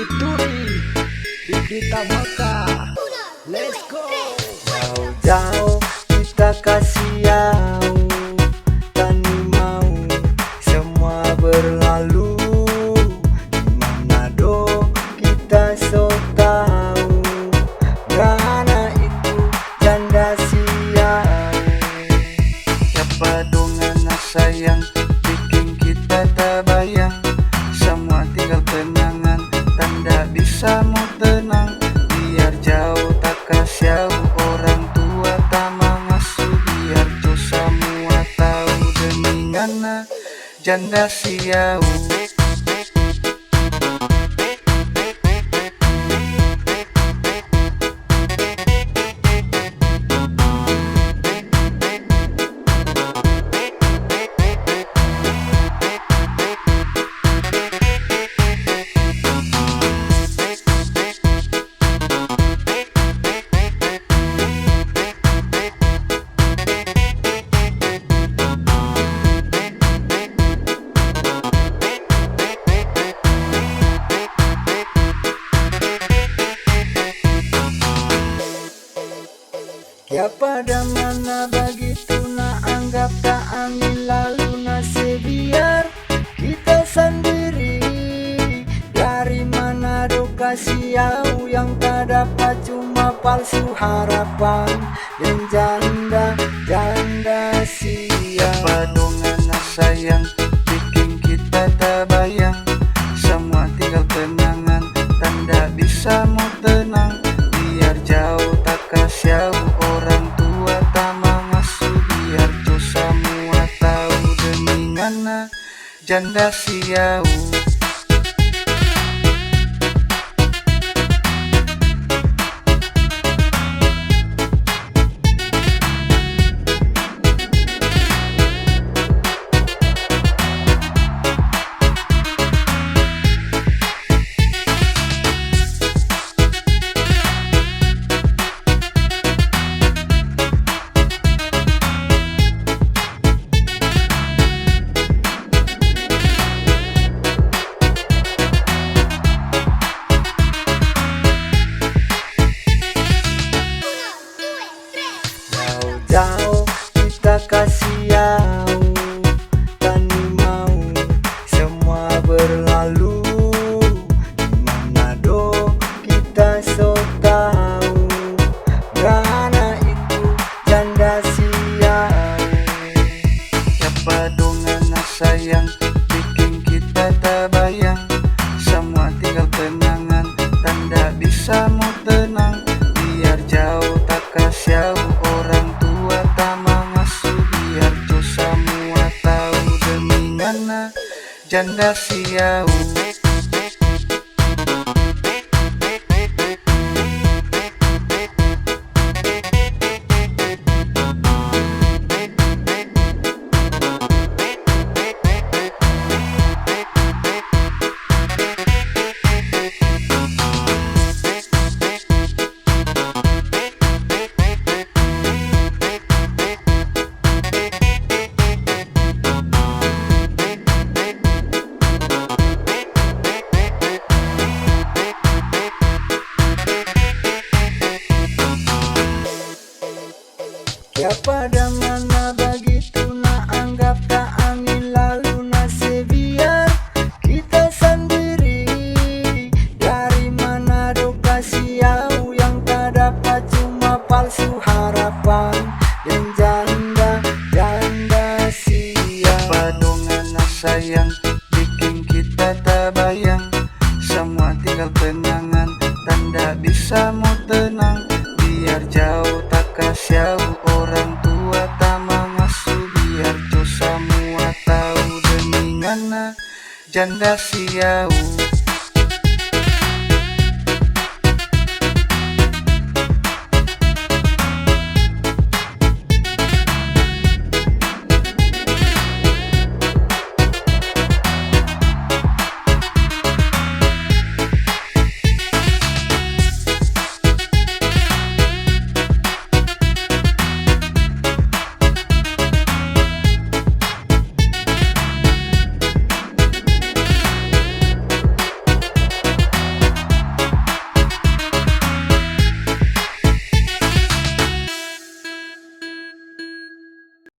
Turi di kita Mekah. Let's go. Jauh-jauh kita kasih jauh, tani mau semua berlalu. Di Manado kita so tahu, karena itu janda siau. Siapa dengan sayang bikin kita tak bayang, semua tinggal kenangan, tanda bisa mau tenang. Biar jauh tak kasih orang tua tak mengasuh, biar tuh semua tahu dengan janda siau. Ya pada mana begitu nak anggap tak angin lalu nasib, biar kita sendiri. Dari mana kasih jauh yang tak dapat cuma palsu harapan dan janda siap. Padongan sayang bikin kita tak bayang, semua tinggal kenangan, tanda bisa mau tenang. Biar jauh tak kasih orang tua tak mengasuh, biar tuh semua tahu dengan janda siau. Jauh kita kasih jauh, tani mau semua berlalu. Di Manado kita so tahu, karena itu janda siau. Siapa dengan sayang bikin kita tak bayang, semua tinggal kenangan, tanda bisa mau tenang. Biar jauh tak kasih orang tua tak mengasuh, biar tuh semua tahu dengan janda siau. Ya pada mana begitu nak anggap tak angin lalu nasib, biar kita sendiri. Dari mana kasih jauh yang tak dapat cuma palsu harapan dan janda siap. Padongan sayang bikin kita tak bayang, semua tinggal kenangan, tanda bisa mau tenang. Biar jauh tak kasih orang tua tak mengasuh, biar tuh semua tahu dengan janda siau.